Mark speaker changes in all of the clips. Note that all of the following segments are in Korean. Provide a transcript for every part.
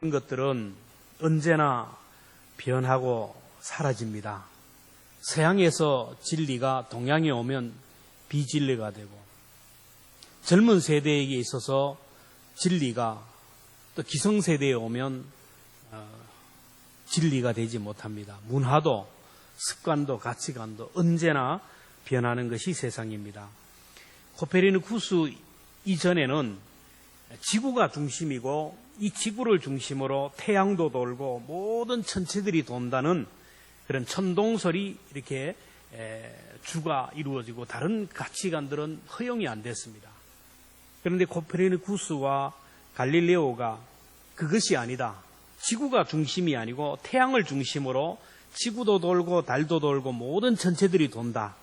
Speaker 1: 이런 것들은 언제나 변하고 사라집니다. 서양에서 진리가 동양에 오면 비진리가 되고, 젊은 세대에게 있어서 진리가 또 기성세대에 오면 진리가 되지 못합니다. 문화도 습관도 가치관도 언제나 변하는 것이 세상입니다. 코페르니쿠스 이전에는 지구가 중심이고 이 지구를 중심으로 태양도 돌고 모든 천체들이 돈다는 그런 천동설이 이렇게 주가 이루어지고 다른 가치관들은 허용이 안 됐습니다. 그런데 코페르니쿠스와 갈릴레오가 그것이 아니다. 지구가 중심이 아니고 태양을 중심으로 지구도 돌고 달도 돌고 모든 천체들이 돈다.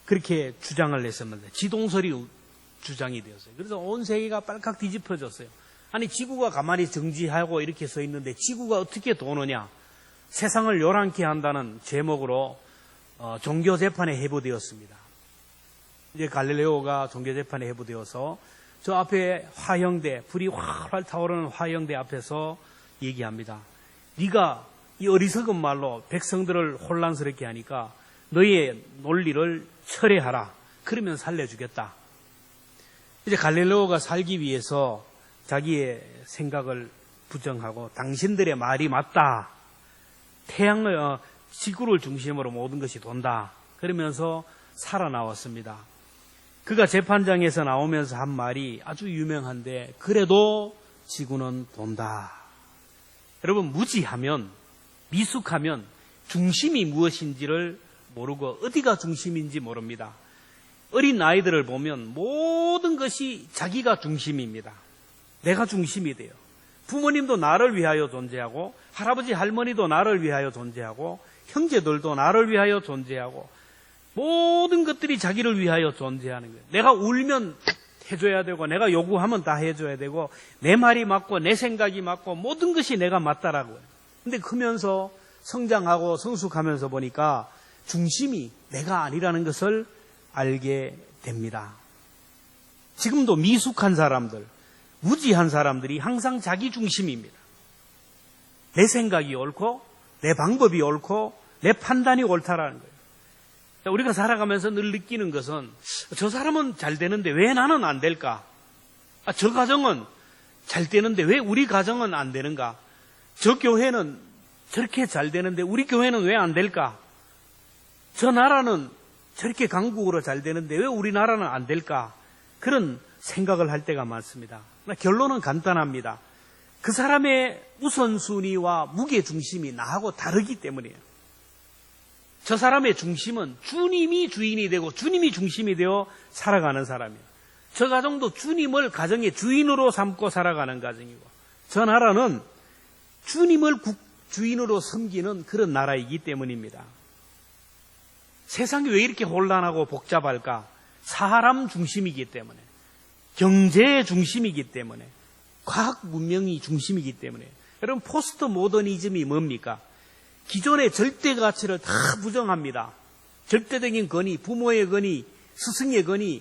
Speaker 1: 그렇게 주장을 했습니다. 지동설이 주장이 되었어요. 그래서 온 세계가 빨칵 뒤집어졌어요. 아니 지구가 가만히 정지하고 이렇게 서 있는데 지구가 어떻게 도느냐. 세상을 요란케 한다는 제목으로 종교 재판에 해부되었습니다. 이제 갈릴레오가 종교 재판에 해부되어서 저 앞에 화형대, 불이 활활 타오르는 화형대 앞에서 얘기합니다. 네가 이 어리석은 말로 백성들을 혼란스럽게 하니까 너의 논리를 철회하라. 그러면 살려주겠다. 이제 갈릴레오가 살기 위해서 자기의 생각을 부정하고 당신들의 말이 맞다. 지구를 중심으로 모든 것이 돈다. 그러면서 살아나왔습니다. 그가 재판장에서 나오면서 한 말이 아주 유명한데, 그래도 지구는 돈다. 여러분, 무지하면, 미숙하면 중심이 무엇인지를 모르고 어디가 중심인지 모릅니다. 어린 아이들을 보면 모든 것이 자기가 중심입니다. 내가 중심이 돼요. 부모님도 나를 위하여 존재하고, 할아버지 할머니도 나를 위하여 존재하고, 형제들도 나를 위하여 존재하고, 모든 것들이 자기를 위하여 존재하는 거예요. 내가 울면 해줘야 되고, 내가 요구하면 다 해줘야 되고, 내 말이 맞고 내 생각이 맞고 모든 것이 내가 맞다라고요. 근데 크면서 성장하고 성숙하면서 보니까 중심이 내가 아니라는 것을 알게 됩니다. 지금도 미숙한 사람들, 무지한 사람들이 항상 자기 중심입니다. 내 생각이 옳고 내 방법이 옳고 내 판단이 옳다라는 거예요. 우리가 살아가면서 늘 느끼는 것은 저 사람은 잘 되는데 왜 나는 안 될까? 저 가정은 잘 되는데 왜 우리 가정은 안 되는가? 저 교회는 저렇게 잘 되는데 우리 교회는 왜 안 될까? 저 나라는 저렇게 강국으로 잘 되는데 왜 우리나라는 안 될까? 그런 생각을 할 때가 많습니다. 결론은 간단합니다. 그 사람의 우선순위와 무게중심이 나하고 다르기 때문이에요. 저 사람의 중심은 주님이 주인이 되고 주님이 중심이 되어 살아가는 사람이에요. 저 가정도 주님을 가정의 주인으로 삼고 살아가는 가정이고, 저 나라는 주님을 주인으로 섬기는 그런 나라이기 때문입니다. 세상이 왜 이렇게 혼란하고 복잡할까? 사람 중심이기 때문에, 경제 중심이기 때문에, 과학 문명이 중심이기 때문에. 여러분, 포스트 모더니즘이 뭡니까? 기존의 절대 가치를 다 부정합니다. 절대적인 권위, 부모의 권위, 스승의 권위,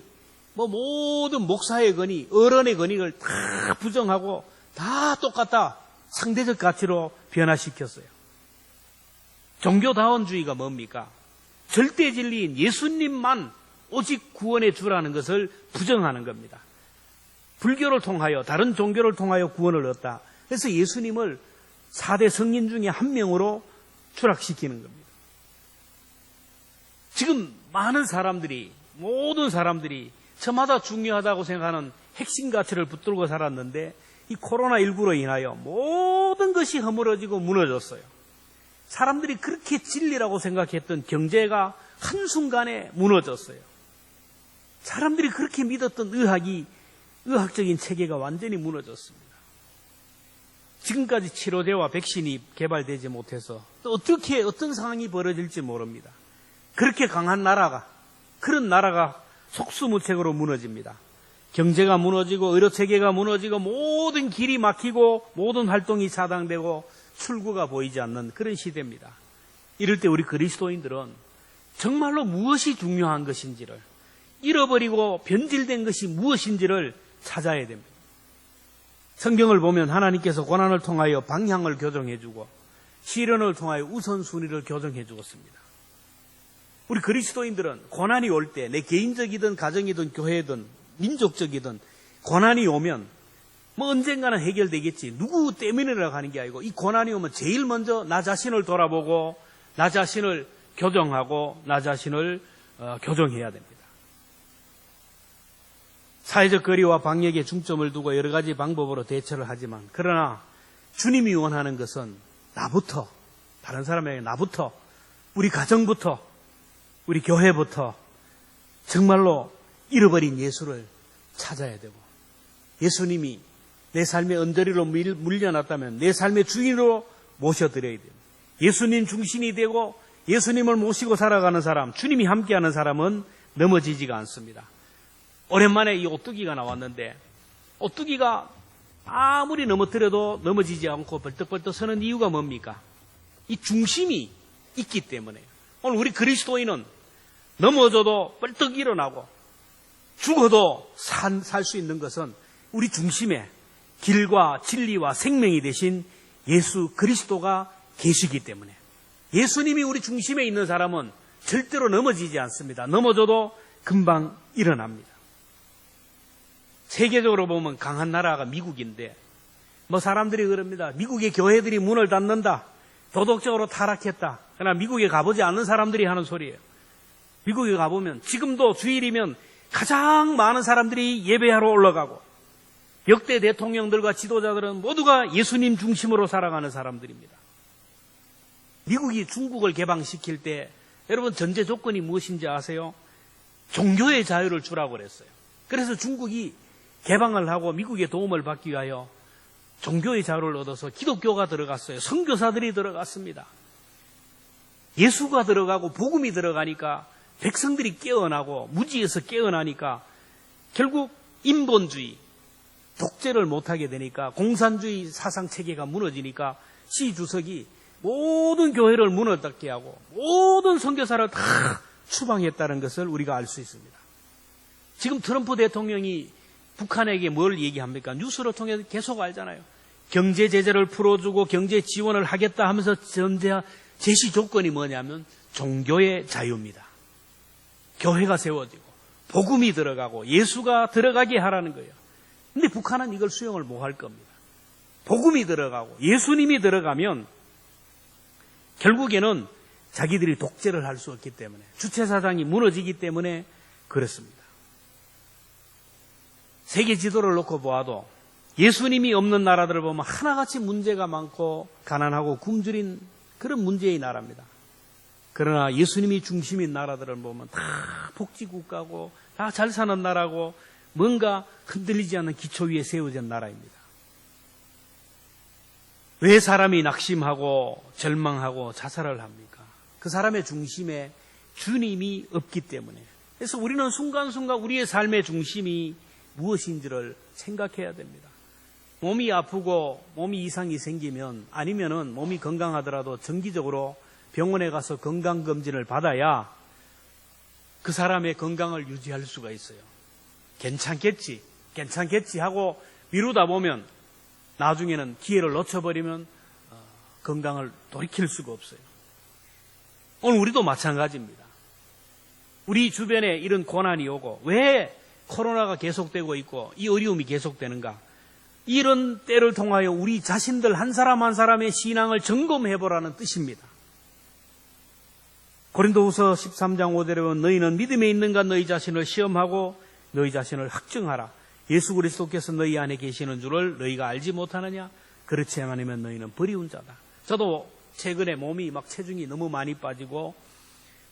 Speaker 1: 모든 목사의 권위, 어른의 권위를 다 부정하고 다 똑같다. 상대적 가치로 변화시켰어요. 종교다원주의가 뭡니까? 절대 진리인 예수님만 오직 구원의 주라는 것을 부정하는 겁니다. 불교를 통하여, 다른 종교를 통하여 구원을 얻다. 그래서 예수님을 4대 성인 중에 한 명으로 추락시키는 겁니다. 지금 많은 사람들이, 모든 사람들이 저마다 중요하다고 생각하는 핵심 가치를 붙들고 살았는데, 이 코로나19로 인하여 모든 것이 허물어지고 무너졌어요. 사람들이 그렇게 진리라고 생각했던 경제가 한순간에 무너졌어요. 사람들이 그렇게 믿었던 의학적인 체계가 완전히 무너졌습니다. 지금까지 치료제와 백신이 개발되지 못해서 또 어떤 상황이 벌어질지 모릅니다. 그렇게 강한 나라가, 그런 나라가 속수무책으로 무너집니다. 경제가 무너지고 의료체계가 무너지고 모든 길이 막히고 모든 활동이 차단되고 출구가 보이지 않는 그런 시대입니다. 이럴 때 우리 그리스도인들은 정말로 무엇이 중요한 것인지를, 잃어버리고 변질된 것이 무엇인지를 찾아야 됩니다. 성경을 보면 하나님께서 고난을 통하여 방향을 교정해주고 시련을 통하여 우선순위를 교정해 주었습니다. 우리 그리스도인들은 고난이 올 때 내 개인적이든 가정이든 교회든 민족적이든 고난이 오면 뭐 언젠가는 해결되겠지. 누구 때문이라고 하는 게 아니고 이 고난이 오면 제일 먼저 나 자신을 돌아보고 나 자신을 교정하고 나 자신을 교정해야 됩니다. 사회적 거리와 방역에 중점을 두고 여러 가지 방법으로 대처를 하지만 그러나 주님이 원하는 것은 나부터, 다른 사람에게 나부터, 우리 가정부터, 우리 교회부터 정말로 잃어버린 예수를 찾아야 되고 예수님이 내 삶의 언저리로 물려놨다면 내 삶의 주인으로 모셔드려야 돼요. 예수님 중심이 되고 예수님을 모시고 살아가는 사람, 주님이 함께하는 사람은 넘어지지가 않습니다. 오랜만에 이 오뚜기가 나왔는데 오뚜기가 아무리 넘어뜨려도 넘어지지 않고 벌떡벌떡 서는 이유가 뭡니까? 이 중심이 있기 때문에. 오늘 우리 그리스도인은 넘어져도 벌떡 일어나고 죽어도 살 수 있는 것은 우리 중심에 길과 진리와 생명이 되신 예수 그리스도가 계시기 때문에 예수님이 우리 중심에 있는 사람은 절대로 넘어지지 않습니다. 넘어져도 금방 일어납니다. 세계적으로 보면 강한 나라가 미국인데 뭐 사람들이 그럽니다. 미국의 교회들이 문을 닫는다. 도덕적으로 타락했다. 그러나 미국에 가보지 않는 사람들이 하는 소리예요. 미국에 가보면 지금도 주일이면 가장 많은 사람들이 예배하러 올라가고 역대 대통령들과 지도자들은 모두가 예수님 중심으로 살아가는 사람들입니다. 미국이 중국을 개방시킬 때 여러분 전제 조건이 무엇인지 아세요? 종교의 자유를 주라고 그랬어요. 그래서 중국이 개방을 하고 미국의 도움을 받기 위하여 종교의 자유를 얻어서 기독교가 들어갔어요. 선교사들이 들어갔습니다. 예수가 들어가고 복음이 들어가니까 백성들이 깨어나고 무지에서 깨어나니까 결국 인본주의, 독재를 못하게 되니까 공산주의 사상체계가 무너지니까 시 주석이 모든 교회를 문을 닫게 하고 모든 선교사를 다 추방했다는 것을 우리가 알 수 있습니다. 지금 트럼프 대통령이 북한에게 뭘 얘기합니까? 뉴스를 통해서 계속 알잖아요. 경제 제재를 풀어주고 경제 지원을 하겠다 하면서 제시 조건이 뭐냐면 종교의 자유입니다. 교회가 세워지고 복음이 들어가고 예수가 들어가게 하라는 거예요. 근데 북한은 이걸 수용을 못 할 겁니다. 복음이 들어가고 예수님이 들어가면 결국에는 자기들이 독재를 할 수 없기 때문에 주체사상이 무너지기 때문에 그렇습니다. 세계 지도를 놓고 보아도 예수님이 없는 나라들을 보면 하나같이 문제가 많고 가난하고 굶주린 그런 문제의 나라입니다. 그러나 예수님이 중심인 나라들을 보면 다 복지국가고 다 잘 사는 나라고 뭔가 흔들리지 않는 기초 위에 세워진 나라입니다. 왜 사람이 낙심하고 절망하고 자살을 합니까? 그 사람의 중심에 주님이 없기 때문에. 그래서 우리는 순간순간 우리의 삶의 중심이 무엇인지를 생각해야 됩니다. 몸이 아프고 몸이 이상이 생기면 아니면은 몸이 건강하더라도 정기적으로 병원에 가서 건강검진을 받아야 그 사람의 건강을 유지할 수가 있어요. 괜찮겠지 하고 미루다 보면 나중에는 기회를 놓쳐버리면 건강을 돌이킬 수가 없어요. 오늘 우리도 마찬가지입니다. 우리 주변에 이런 고난이 오고 왜 코로나가 계속되고 있고 이 어려움이 계속되는가? 이런 때를 통하여 우리 자신들 한 사람 한 사람의 신앙을 점검해보라는 뜻입니다. 고린도후서 13장 5절에 보면 너희는 믿음에 있는가 너희 자신을 시험하고 너희 자신을 확증하라. 예수 그리스도께서 너희 안에 계시는 줄을 너희가 알지 못하느냐? 그렇지 않으면 너희는 버리운 자다. 저도 최근에 몸이 막 체중이 너무 많이 빠지고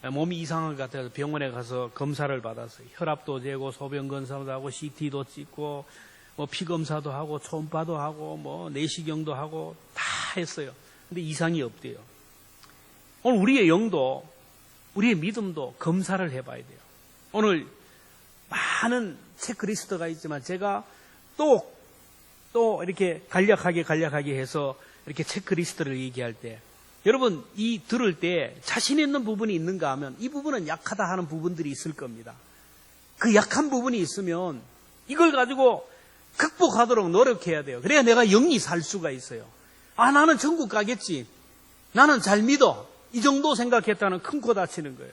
Speaker 1: 몸이 이상한 것 같아서 병원에 가서 검사를 받았어요. 혈압도 재고 소변 검사도 하고 CT도 찍고 뭐 피 검사도 하고 초음파도 하고 뭐 내시경도 하고 다 했어요. 근데 이상이 없대요. 오늘 우리의 영도 우리의 믿음도 검사를 해봐야 돼요. 오늘 많은 체크리스트가 있지만 제가 또 이렇게 간략하게 해서 이렇게 체크리스트를 얘기할 때 여러분 이 들을 때 자신 있는 부분이 있는가 하면 이 부분은 약하다 하는 부분들이 있을 겁니다. 그 약한 부분이 있으면 이걸 가지고 극복하도록 노력해야 돼요. 그래야 내가 영이 살 수가 있어요. 나는 천국 가겠지. 나는 잘 믿어. 이 정도 생각했다는 큰 코 다치는 거예요.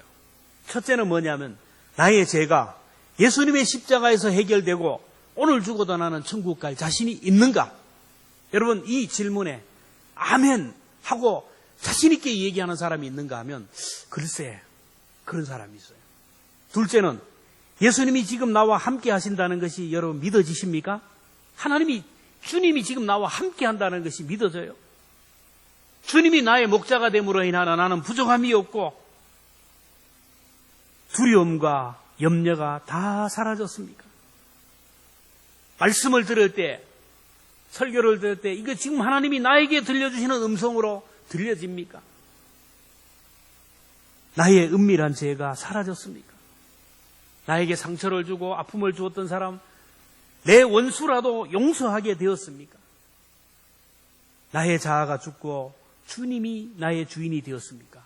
Speaker 1: 첫째는 뭐냐면 나의 죄가 예수님의 십자가에서 해결되고 오늘 죽어도 나는 천국 갈 자신이 있는가? 여러분, 이 질문에 아멘 하고 자신 있게 얘기하는 사람이 있는가 하면 글쎄 그런 사람이 있어요. 둘째는 예수님이 지금 나와 함께 하신다는 것이 여러분 믿어지십니까? 주님이 지금 나와 함께 한다는 것이 믿어져요? 주님이 나의 목자가 됨으로 인하여 나는 부족함이 없고 두려움과 염려가 다 사라졌습니까? 말씀을 들을 때, 설교를 들을 때 이거 지금 하나님이 나에게 들려주시는 음성으로 들려집니까? 나의 은밀한 죄가 사라졌습니까? 나에게 상처를 주고 아픔을 주었던 사람, 내 원수라도 용서하게 되었습니까? 나의 자아가 죽고 주님이 나의 주인이 되었습니까?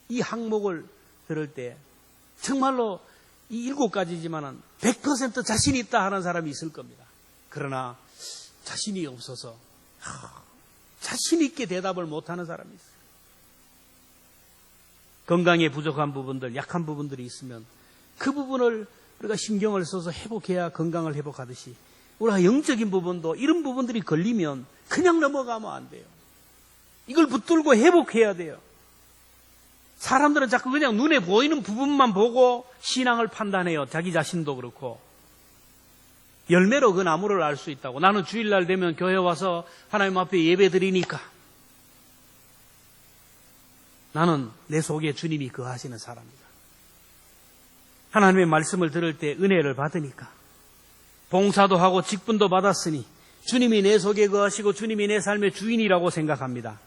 Speaker 1: 이 항목을 들을 때 정말로 이 7가지지만은 100% 자신이 있다 하는 사람이 있을 겁니다. 그러나 자신이 없어서 자신 있게 대답을 못하는 사람이 있어요. 건강에 부족한 부분들, 약한 부분들이 있으면 그 부분을 우리가 신경을 써서 회복해야 건강을 회복하듯이 우리가 영적인 부분도 이런 부분들이 걸리면 그냥 넘어가면 안 돼요. 이걸 붙들고 회복해야 돼요. 사람들은 자꾸 그냥 눈에 보이는 부분만 보고 신앙을 판단해요. 자기 자신도 그렇고. 열매로 그 나무를 알 수 있다고. 나는 주일날 되면 교회 와서 하나님 앞에 예배 드리니까. 나는 내 속에 주님이 거하시는 사람이다. 하나님의 말씀을 들을 때 은혜를 받으니까. 봉사도 하고 직분도 받았으니 주님이 내 속에 거하시고 주님이 내 삶의 주인이라고 생각합니다.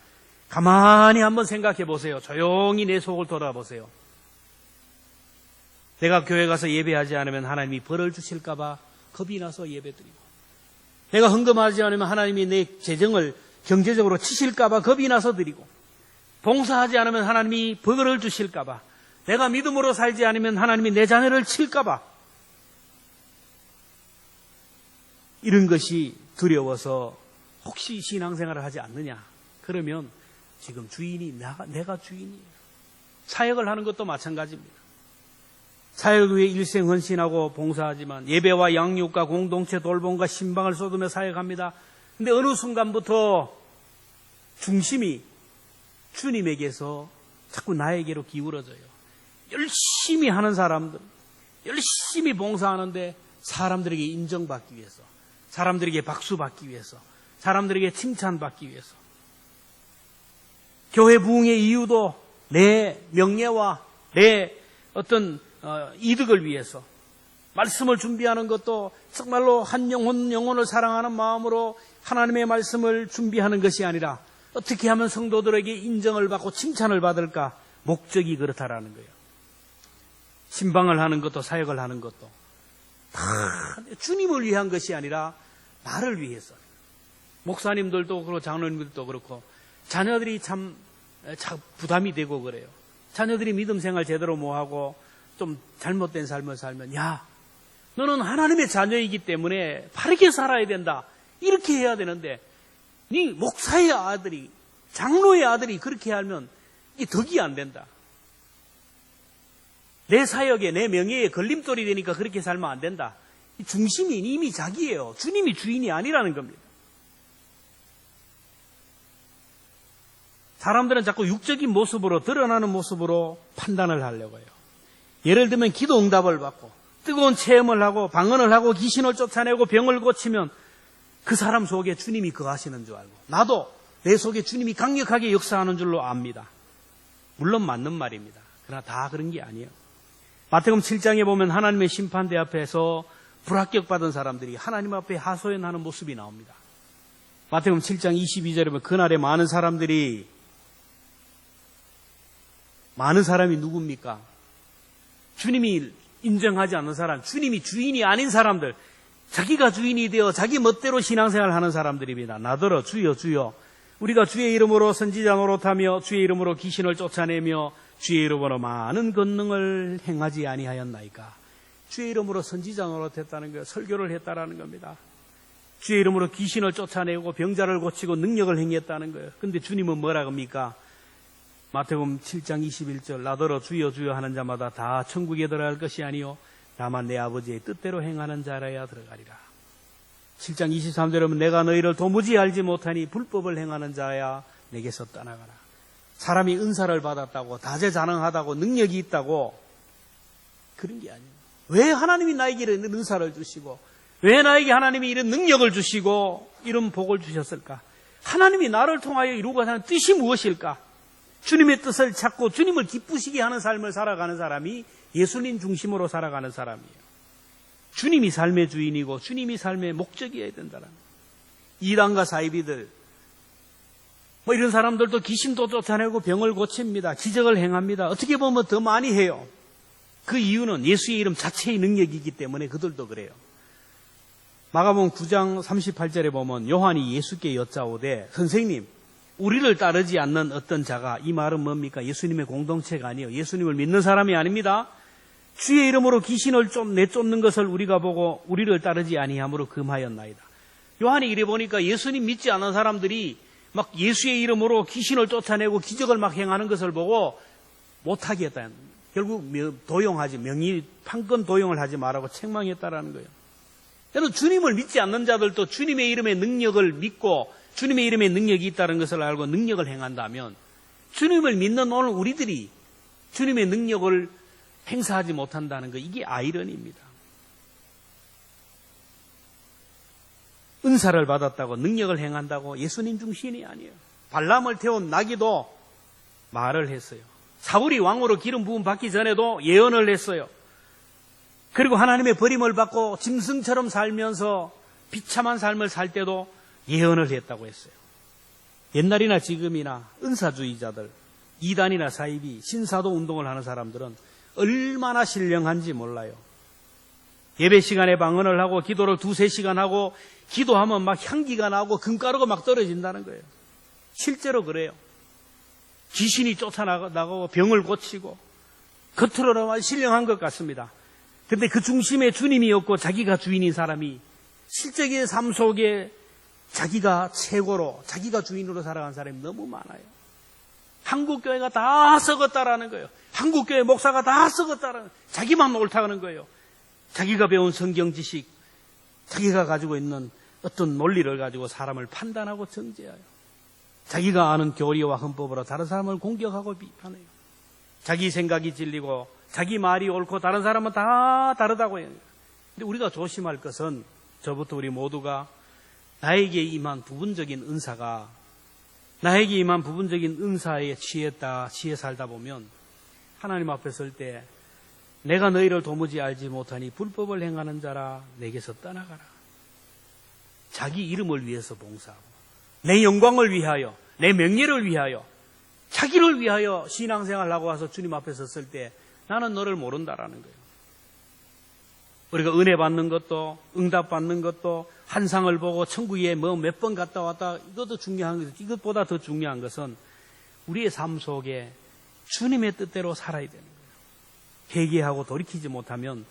Speaker 1: 가만히 한번 생각해 보세요. 조용히 내 속을 돌아보세요. 내가 교회 가서 예배하지 않으면 하나님이 벌을 주실까 봐 겁이 나서 예배드리고, 내가 헌금하지 않으면 하나님이 내 재정을 경제적으로 치실까 봐 겁이 나서 드리고, 봉사하지 않으면 하나님이 벌을 주실까 봐, 내가 믿음으로 살지 않으면 하나님이 내 자녀를 칠까 봐, 이런 것이 두려워서 혹시 신앙생활을 하지 않느냐? 그러면 지금 주인이 내가 주인이에요. 사역을 하는 것도 마찬가지입니다. 사역을 위해 일생 헌신하고 봉사하지만 예배와 양육과 공동체 돌봄과 신방을 쏟으며 사역합니다. 근데 어느 순간부터 중심이 주님에게서 자꾸 나에게로 기울어져요. 열심히 하는 사람들, 열심히 봉사하는데 사람들에게 인정받기 위해서, 사람들에게 박수받기 위해서, 사람들에게 칭찬받기 위해서, 교회 부흥의 이유도 내 명예와 내 어떤 이득을 위해서, 말씀을 준비하는 것도 정말로 한 영혼을 사랑하는 마음으로 하나님의 말씀을 준비하는 것이 아니라 어떻게 하면 성도들에게 인정을 받고 칭찬을 받을까, 목적이 그렇다라는 거예요. 신방을 하는 것도 사역을 하는 것도 다 주님을 위한 것이 아니라 나를 위해서. 목사님들도 그렇고 장로님들도 그렇고 자녀들이 참 부담이 되고 그래요. 자녀들이 믿음 생활 제대로 못하고 좀 잘못된 삶을 살면, 야, 너는 하나님의 자녀이기 때문에 바르게 살아야 된다, 이렇게 해야 되는데 네 목사의 아들이, 장로의 아들이 그렇게 하면 이게 덕이 안 된다. 내 사역에 내 명예에 걸림돌이 되니까 그렇게 살면 안 된다. 이 중심이 이미 자기예요. 주님이 주인이 아니라는 겁니다. 사람들은 자꾸 육적인 모습으로, 드러나는 모습으로 판단을 하려고 해요. 예를 들면 기도 응답을 받고 뜨거운 체험을 하고 방언을 하고 귀신을 쫓아내고 병을 고치면 그 사람 속에 주님이 거하시는 줄 알고, 나도 내 속에 주님이 강력하게 역사하는 줄로 압니다. 물론 맞는 말입니다. 그러나 다 그런 게 아니에요. 마태복음 7장에 보면 하나님의 심판대 앞에서 불합격받은 사람들이 하나님 앞에 하소연하는 모습이 나옵니다. 마태복음 7장 22절에 보면 그날에 많은 사람이 누굽니까? 주님이 인정하지 않는 사람, 주님이 주인이 아닌 사람들, 자기가 주인이 되어 자기 멋대로 신앙생활을 하는 사람들입니다. 나더러 주여 주여, 우리가 주의 이름으로 선지자 노릇하며 주의 이름으로 귀신을 쫓아내며 주의 이름으로 많은 권능을 행하지 아니하였나이까. 주의 이름으로 선지자 노릇했다는 거예요. 설교를 했다라는 겁니다. 주의 이름으로 귀신을 쫓아내고 병자를 고치고 능력을 행했다는 거예요. 근데 주님은 뭐라 합니까? 마태복음 7장 21절 나더러 주여 주여 하는 자마다 다 천국에 들어갈 것이 아니요 다만 내 아버지의 뜻대로 행하는 자라야 들어가리라. 7장 23절에 내가 너희를 도무지 알지 못하니 불법을 행하는 자야 내게서 떠나가라. 사람이 은사를 받았다고 다재다능하다고 능력이 있다고 그런 게 아니에요. 왜 하나님이 나에게 이런 은사를 주시고 왜 나에게 하나님이 이런 능력을 주시고 이런 복을 주셨을까? 하나님이 나를 통하여 이루고자 하는 뜻이 무엇일까? 주님의 뜻을 찾고 주님을 기쁘시게 하는 삶을 살아가는 사람이 예수님 중심으로 살아가는 사람이에요. 주님이 삶의 주인이고 주님이 삶의 목적이어야 된다는 거예요. 이단과 사이비들 이런 사람들도 귀신도 쫓아내고 병을 고칩니다. 기적을 행합니다. 어떻게 보면 더 많이 해요. 그 이유는 예수의 이름 자체의 능력이기 때문에 그들도 그래요. 마가복음 9장 38절에 보면 요한이 예수께 여짜오되 선생님 우리를 따르지 않는 어떤 자가 이 말은 뭡니까? 예수님의 공동체가 아니에요. 예수님을 믿는 사람이 아닙니다. 주의 이름으로 귀신을 내쫓는 것을 우리가 보고 우리를 따르지 아니함으로 금하였나이다. 요한이 이래 보니까 예수님 믿지 않는 사람들이 막 예수의 이름으로 귀신을 쫓아내고 기적을 막 행하는 것을 보고 못하겠다. 결국 도용하지 명의 판권 도용을 하지 말라고 책망했다라는 거예요. 그래서 주님을 믿지 않는 자들도 주님의 이름의 능력을 믿고 주님의 이름에 능력이 있다는 것을 알고 능력을 행한다면 주님을 믿는 오늘 우리들이 주님의 능력을 행사하지 못한다는 것, 이게 아이러니입니다. 은사를 받았다고 능력을 행한다고 예수님 중심이 아니에요. 발람을 태운 나귀도 말을 했어요. 사울이 왕으로 기름 부음 받기 전에도 예언을 했어요. 그리고 하나님의 버림을 받고 짐승처럼 살면서 비참한 삶을 살 때도 예언을 했다고 했어요. 옛날이나 지금이나 은사주의자들, 이단이나 사이비, 신사도 운동을 하는 사람들은 얼마나 신령한지 몰라요. 예배 시간에 방언을 하고 기도를 2-3시간 하고 기도하면 막 향기가 나고 금가루가 막 떨어진다는 거예요. 실제로 그래요. 귀신이 쫓아나가고 병을 고치고 겉으로는 신령한 것 같습니다. 그런데 그 중심에 주님이 없고 자기가 주인인 사람이 실제의 삶 속에 자기가 최고로 자기가 주인으로 살아간 사람이 너무 많아요. 한국교회가 다 썩었다라는 거예요. 한국교회 목사가 다 썩었다라는 거예요. 자기만 옳다는 거예요. 자기가 배운 성경 지식, 자기가 가지고 있는 어떤 논리를 가지고 사람을 판단하고 정죄해요. 자기가 아는 교리와 헌법으로 다른 사람을 공격하고 비판해요. 자기 생각이 진리고 자기 말이 옳고 다른 사람은 다 다르다고 해요. 근데 우리가 조심할 것은 저부터 우리 모두가 나에게 임한 부분적인 은사가 나에게 임한 부분적인 은사에 취해 살다 보면 하나님 앞에 설 때 내가 너희를 도무지 알지 못하니 불법을 행하는 자라 내게서 떠나가라. 자기 이름을 위해서 봉사하고 내 영광을 위하여 내 명예를 위하여 자기를 위하여 신앙생활을 하고 와서 주님 앞에 섰을 때 나는 너를 모른다라는 거예요. 우리가 은혜 받는 것도 응답 받는 것도 환상을 보고 천국에 몇 번 갔다 왔다 이것도 중요한 거죠. 이것보다 더 중요한 것은 우리의 삶 속에 주님의 뜻대로 살아야 되는 거예요. 회개하고 돌이키지 못하면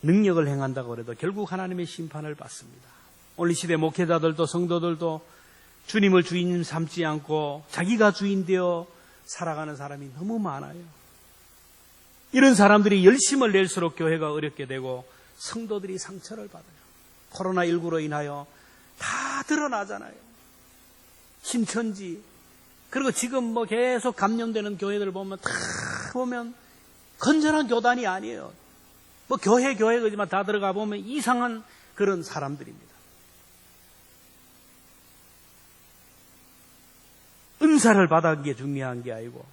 Speaker 1: 능력을 행한다고 해도 결국 하나님의 심판을 받습니다. 오늘 시대 목회자들도 성도들도 주님을 주인 삼지 않고 자기가 주인 되어 살아가는 사람이 너무 많아요. 이런 사람들이 열심을 낼수록 교회가 어렵게 되고 성도들이 상처를 받아요. 코로나19로 인하여 다 드러나잖아요. 신천지 그리고 지금 계속 감염되는 교회들 보면 다 보면 건전한 교단이 아니에요. 교회 그지만 다 들어가 보면 이상한 그런 사람들입니다. 은사를 받는 게 중요한 게 아니고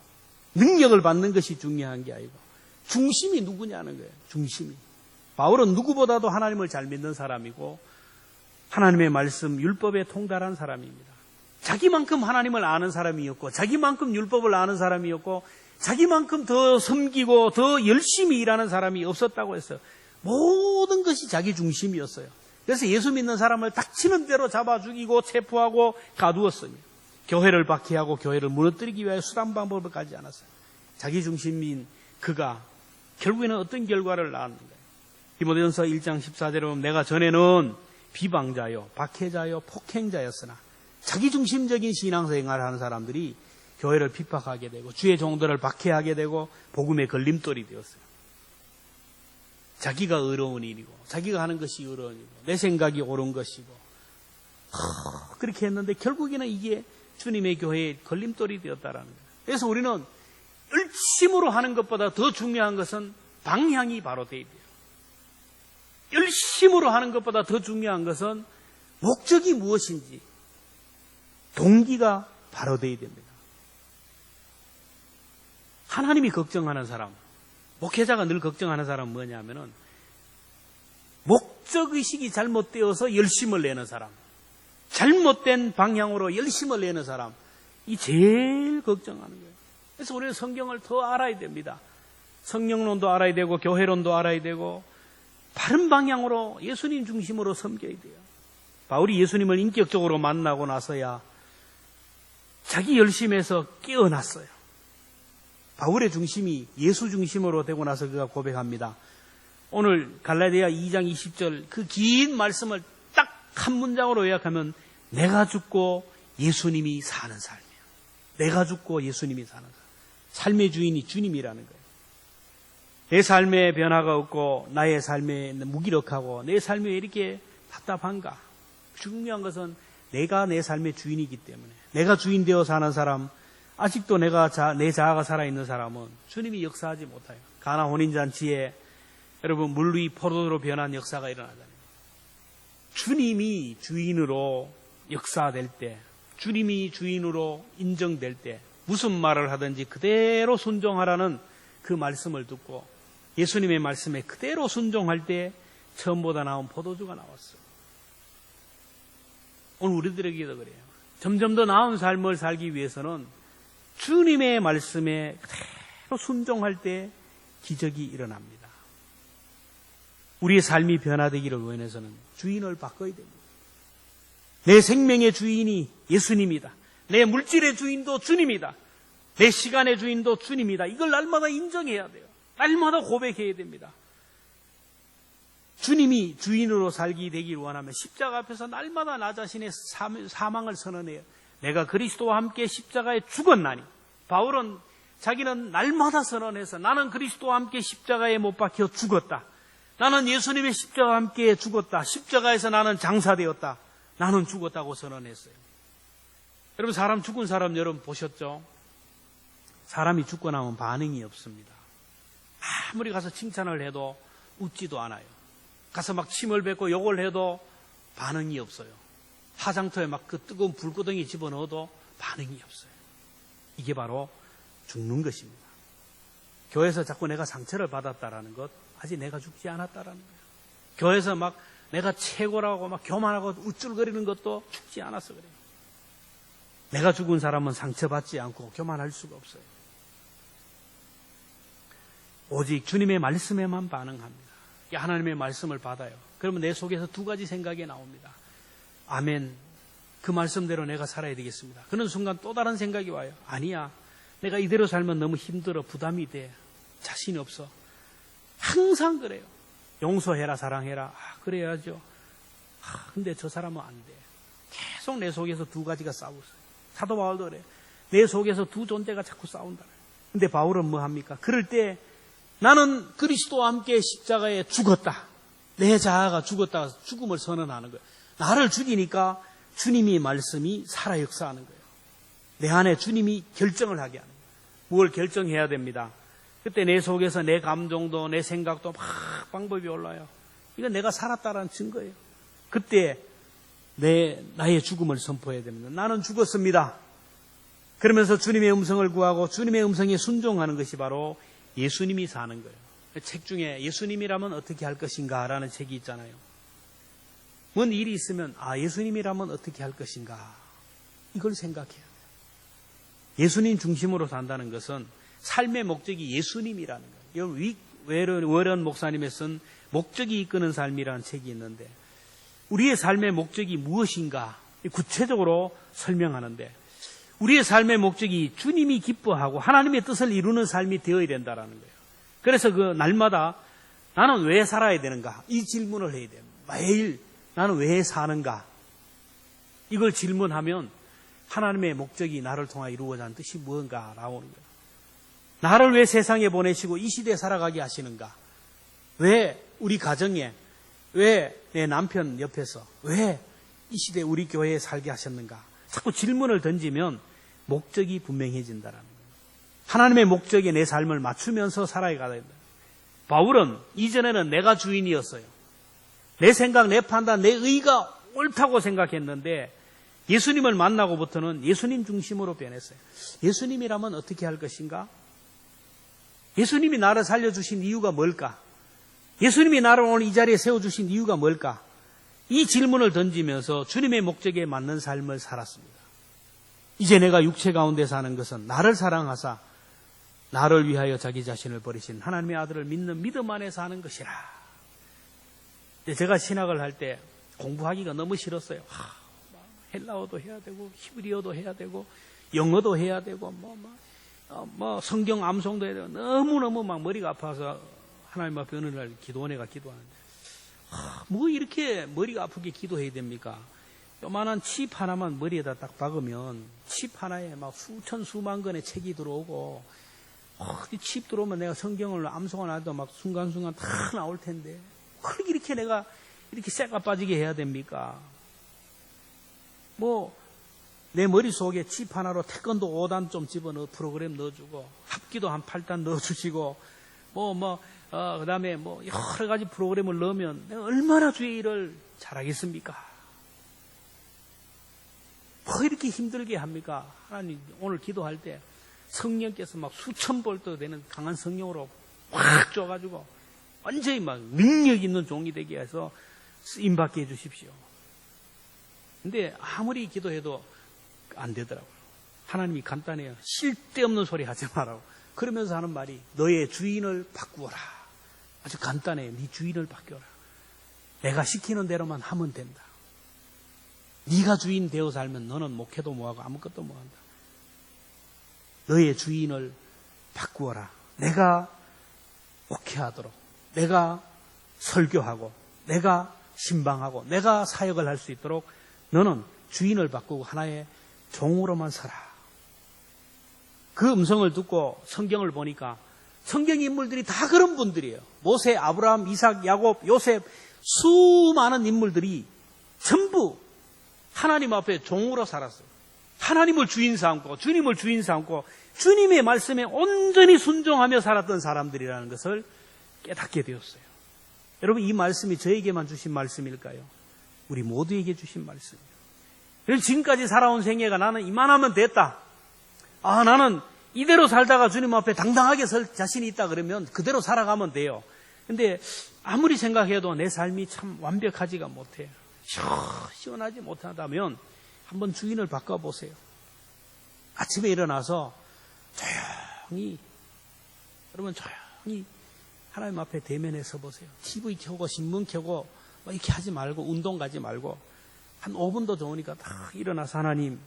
Speaker 1: 능력을 받는 것이 중요한 게 아니고 중심이 누구냐는 거예요. 중심이. 바울은 누구보다도 하나님을 잘 믿는 사람이고 하나님의 말씀, 율법에 통달한 사람입니다. 자기만큼 하나님을 아는 사람이었고 자기만큼 율법을 아는 사람이었고 자기만큼 더 섬기고 더 열심히 일하는 사람이 없었다고 했어요. 모든 것이 자기 중심이었어요. 그래서 예수 믿는 사람을 닥치는 대로 잡아 죽이고 체포하고 가두었어요. 교회를 박해하고 교회를 무너뜨리기 위하여 수단 방법을 가지 않았어요. 자기 중심인 그가 결국에는 어떤 결과를 낳았는가? 디모데전서 1장 14절에 보면 내가 전에는 비방자요, 박해자요, 폭행자였으나 자기중심적인 신앙생활을 하는 사람들이 교회를 핍박하게 되고 주의 종들을 박해하게 되고 복음의 걸림돌이 되었어요. 자기가 의로운 일이고 자기가 하는 것이 의로운 일이고 내 생각이 옳은 것이고 그렇게 했는데 결국에는 이게 주님의 교회의 걸림돌이 되었다라는 거예요. 그래서 우리는 열심으로 하는 것보다 더 중요한 것은 방향이 바로 돼야 돼요. 열심으로 하는 것보다 더 중요한 것은 목적이 무엇인지 동기가 바로 돼야 됩니다. 하나님이 걱정하는 사람, 목회자가 늘 걱정하는 사람은 뭐냐면은 목적의식이 잘못되어서 열심을 내는 사람, 잘못된 방향으로 열심을 내는 사람, 이 제일 걱정하는 거예요. 그래서 우리는 성경을 더 알아야 됩니다. 성령론도 알아야 되고 교회론도 알아야 되고 바른 방향으로 예수님 중심으로 섬겨야 돼요. 바울이 예수님을 인격적으로 만나고 나서야 자기 열심에서 깨어났어요. 바울의 중심이 예수 중심으로 되고 나서 그가 고백합니다. 오늘 갈라디아 2장 20절 그 긴 말씀을 딱 한 문장으로 요약하면 내가 죽고 예수님이 사는 삶이에요. 내가 죽고 예수님이 사는 삶. 삶의 주인이 주님이라는 거예요. 내 삶에 변화가 없고 나의 삶에 무기력하고 내 삶이 왜 이렇게 답답한가? 중요한 것은 내가 내 삶의 주인이기 때문에 내가 주인 되어 사는 사람, 아직도 내 자아가 살아있는 사람은 주님이 역사하지 못해요. 가나 혼인잔치에 여러분 물 위 포도로 변한 역사가 일어나잖아요. 주님이 주인으로 역사될 때, 주님이 주인으로 인정될 때 무슨 말을 하든지 그대로 순종하라는 그 말씀을 듣고 예수님의 말씀에 그대로 순종할 때 처음보다 나온 포도주가 나왔어요. 오늘 우리들에게도 그래요. 점점 더 나은 삶을 살기 위해서는 주님의 말씀에 그대로 순종할 때 기적이 일어납니다. 우리의 삶이 변화되기를 원해서는 주인을 바꿔야 됩니다. 내 생명의 주인이 예수님이다. 내 물질의 주인도 주님이다. 내 시간의 주인도 주님이다. 이걸 날마다 인정해야 돼요. 날마다 고백해야 됩니다. 주님이 주인으로 살기 되기를 원하면 십자가 앞에서 날마다 나 자신의 사망을 선언해요. 내가 그리스도와 함께 십자가에 죽었나니. 바울은 자기는 날마다 선언해서 나는 그리스도와 함께 십자가에 못 박혀 죽었다. 나는 예수님의 십자가와 함께 죽었다. 십자가에서 나는 장사되었다. 나는 죽었다고 선언했어요. 여러분 사람 죽은 사람 여러분 보셨죠? 사람이 죽고 나면 반응이 없습니다. 아무리 가서 칭찬을 해도 웃지도 않아요. 가서 막 침을 뱉고 욕을 해도 반응이 없어요. 화장터에 막 그 뜨거운 불구덩이 집어넣어도 반응이 없어요. 이게 바로 죽는 것입니다. 교회에서 자꾸 내가 상처를 받았다라는 것, 아직 내가 죽지 않았다라는 거예요. 교회에서 막 내가 최고라고 막 교만하고 우쭐거리는 것도 죽지 않아서 그래요. 내가 죽은 사람은 상처받지 않고 교만할 수가 없어요. 오직 주님의 말씀에만 반응합니다. 하나님의 말씀을 받아요. 그러면 내 속에서 두 가지 생각이 나옵니다. 아멘. 그 말씀대로 내가 살아야 되겠습니다. 그런 순간 또 다른 생각이 와요. 아니야. 내가 이대로 살면 너무 힘들어. 부담이 돼. 자신이 없어. 항상 그래요. 용서해라, 사랑해라. 그래야죠. 근데 저 사람은 안 돼. 계속 내 속에서 두 가지가 싸우고 있어요. 사도 바울도 그래요. 내 속에서 두 존재가 자꾸 싸운다. 근데 바울은 뭐 합니까? 그럴 때 나는 그리스도와 함께 십자가에 죽었다. 내 자아가 죽었다. 죽음을 선언하는 거예요. 나를 죽이니까 주님의 말씀이 살아 역사하는 거예요. 내 안에 주님이 결정을 하게 하는 거예요. 뭘 결정해야 됩니다. 그때 내 속에서 내 감정도 내 생각도 막 방법이 올라요. 이건 내가 살았다라는 증거예요. 그때 나의 죽음을 선포해야 됩니다. 나는 죽었습니다. 그러면서 주님의 음성을 구하고 주님의 음성에 순종하는 것이 바로 예수님이 사는 거예요. 책 중에 예수님이라면 어떻게 할 것인가 라는 책이 있잖아요. 뭔 일이 있으면 예수님이라면 어떻게 할 것인가 이걸 생각해야 돼요. 예수님 중심으로 산다는 것은 삶의 목적이 예수님이라는 거예요. 외런 목사님의 쓴 목적이 이끄는 삶이라는 책이 있는데 우리의 삶의 목적이 무엇인가 구체적으로 설명하는데 우리의 삶의 목적이 주님이 기뻐하고 하나님의 뜻을 이루는 삶이 되어야 된다는 거예요. 그래서 그 날마다 나는 왜 살아야 되는가 이 질문을 해야 돼요. 매일 나는 왜 사는가? 이걸 질문하면 하나님의 목적이 나를 통하여 이루어져 하는 뜻이 무언가 나오는 거예요. 나를 왜 세상에 보내시고 이 시대에 살아가게 하시는가? 왜 우리 가정에, 왜 내 남편 옆에서, 왜 이 시대에 우리 교회에 살게 하셨는가? 자꾸 질문을 던지면 목적이 분명해진다는 거예요. 하나님의 목적에 내 삶을 맞추면서 살아가야 된다. 바울은 이전에는 내가 주인이었어요. 내 생각, 내 판단, 내 의가 옳다고 생각했는데 예수님을 만나고부터는 예수님 중심으로 변했어요. 예수님이라면 어떻게 할 것인가? 예수님이 나를 살려주신 이유가 뭘까? 예수님이 나를 오늘 이 자리에 세워주신 이유가 뭘까? 이 질문을 던지면서 주님의 목적에 맞는 삶을 살았습니다. 이제 내가 육체 가운데 사는 것은 나를 사랑하사 나를 위하여 자기 자신을 버리신 하나님의 아들을 믿는 믿음 안에서 하는 것이라. 제가 신학을 할 때 공부하기가 너무 싫었어요. 헬라어도 해야 되고 히브리어도 해야 되고 영어도 해야 되고 성경 암송도 해야 되고 너무너무 막 머리가 아파서 하나님 앞에 어느 날 기도원에가 기도하는데 뭐 이렇게 머리가 아프게 기도해야 됩니까? 요만한 칩 하나만 머리에다 딱 박으면 칩 하나에 막 수천 수만 건의 책이 들어오고 이 칩 들어오면 내가 성경을 암송을 해도 막 순간순간 다 나올 텐데 그렇게 이렇게 내가 이렇게 쇠가 빠지게 해야 됩니까? 뭐 내 머릿속에 칩 하나로 태권도 5단 좀 집어넣어 프로그램 넣어주고 합기도 한 8단 넣어주시고 그다음에 여러 가지 프로그램을 넣으면 내가 얼마나 주의 일을 잘하겠습니까? 뭐 이렇게 힘들게 합니까? 하나님 오늘 기도할 때 성령께서 막 수천 볼트 되는 강한 성령으로 확 줘가지고 완전히 막 능력 있는 종이 되게 해서 쓰임받게 해주십시오. 근데 아무리 기도해도 안 되더라고요. 하나님이 간단해요. 쓸데없는 소리 하지 말라고. 그러면서 하는 말이 너의 주인을 바꾸어라. 아주 간단해요. 네 주인을 바뀌어라. 내가 시키는 대로만 하면 된다. 네가 주인 되어 살면 너는 목회도 뭐하고 아무것도 뭐한다. 너의 주인을 바꾸어라. 내가 목회하도록, 내가 설교하고, 내가 신방하고, 내가 사역을 할 수 있도록 너는 주인을 바꾸고 하나의 종으로만 서라. 그 음성을 듣고 성경을 보니까 성경 인물들이 다 그런 분들이에요. 모세, 아브라함, 이삭, 야곱, 요셉 수많은 인물들이 전부 하나님 앞에 종으로 살았어요. 하나님을 주인 삼고 주님을 주인 삼고 주님의 말씀에 온전히 순종하며 살았던 사람들이라는 것을 깨닫게 되었어요. 여러분 이 말씀이 저에게만 주신 말씀일까요? 우리 모두에게 주신 말씀이에요. 그래서 지금까지 살아온 생애가 나는 이만하면 됐다. 나는 이대로 살다가 주님 앞에 당당하게 설 자신이 있다 그러면 그대로 살아가면 돼요. 근데 아무리 생각해도 내 삶이 참 완벽하지가 못해요. 시원하지 못하다면 한번 주인을 바꿔보세요. 아침에 일어나서 조용히 하나님 앞에 대면해 서보세요. TV 켜고 신문 켜고 이렇게 하지 말고 운동 가지 말고 한 5분도 좋으니까 다 일어나서 하나님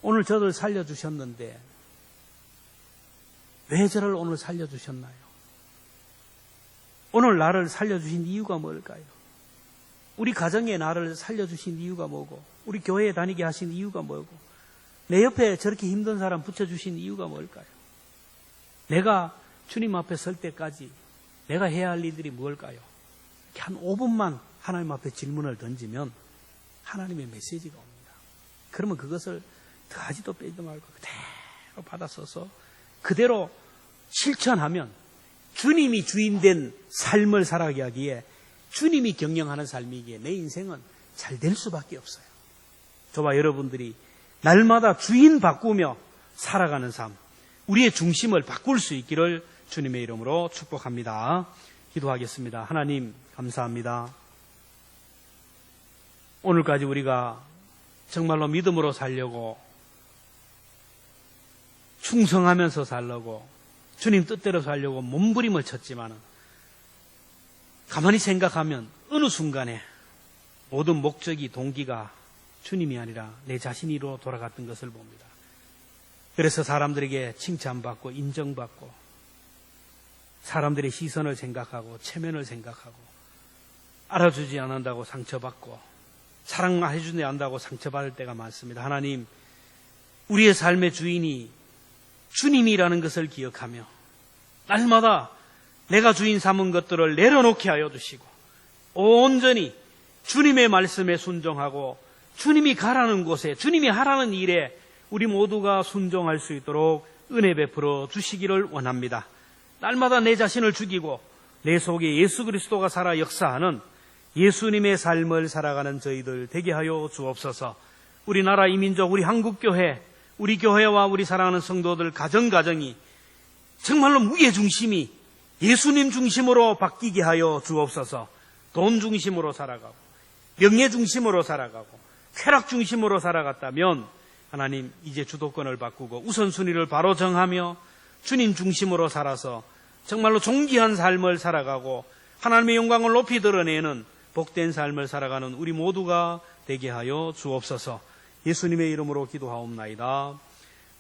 Speaker 1: 오늘 저를 살려주셨는데 왜 저를 오늘 살려주셨나요? 오늘 나를 살려주신 이유가 뭘까요? 우리 가정에 나를 살려주신 이유가 뭐고 우리 교회에 다니게 하신 이유가 뭐고 내 옆에 저렇게 힘든 사람 붙여주신 이유가 뭘까요? 내가 주님 앞에 설 때까지 내가 해야 할 일들이 뭘까요? 이렇게 한 5분만 하나님 앞에 질문을 던지면 하나님의 메시지가 옵니다. 그러면 그것을 더하지도 빼지도 말고 그대로 받아 써서 그대로 실천하면 주님이 주인된 삶을 살아가게 하기에 주님이 경영하는 삶이기에 내 인생은 잘 될 수밖에 없어요. 저와 여러분들이 날마다 주인 바꾸며 살아가는 삶, 우리의 중심을 바꿀 수 있기를 주님의 이름으로 축복합니다. 기도하겠습니다. 하나님 감사합니다. 오늘까지 우리가 정말로 믿음으로 살려고 충성하면서 살려고 주님 뜻대로 살려고 몸부림을 쳤지만 가만히 생각하면 어느 순간에 모든 목적이 동기가 주님이 아니라 내 자신으로 돌아갔던 것을 봅니다. 그래서 사람들에게 칭찬받고 인정받고 사람들의 시선을 생각하고 체면을 생각하고 알아주지 않는다고 상처받고 사랑해주지 않는다고 상처받을 때가 많습니다. 하나님, 우리의 삶의 주인이 주님이라는 것을 기억하며 날마다 내가 주인 삼은 것들을 내려놓게 하여 주시고 온전히 주님의 말씀에 순종하고 주님이 가라는 곳에, 주님이 하라는 일에 우리 모두가 순종할 수 있도록 은혜 베풀어 주시기를 원합니다. 날마다 내 자신을 죽이고 내 속에 예수 그리스도가 살아 역사하는 예수님의 삶을 살아가는 저희들 되게 하여 주옵소서. 우리나라 이민족, 우리 한국교회, 우리 교회와 우리 사랑하는 성도들 가정가정이 정말로 무게중심이 예수님 중심으로 바뀌게 하여 주옵소서. 돈 중심으로 살아가고 명예 중심으로 살아가고 쾌락 중심으로 살아갔다면 하나님, 이제 주도권을 바꾸고 우선순위를 바로 정하며 주님 중심으로 살아서 정말로 존귀한 삶을 살아가고 하나님의 영광을 높이 드러내는 복된 삶을 살아가는 우리 모두가 되게 하여 주옵소서. 예수님의 이름으로 기도하옵나이다.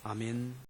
Speaker 1: 아멘.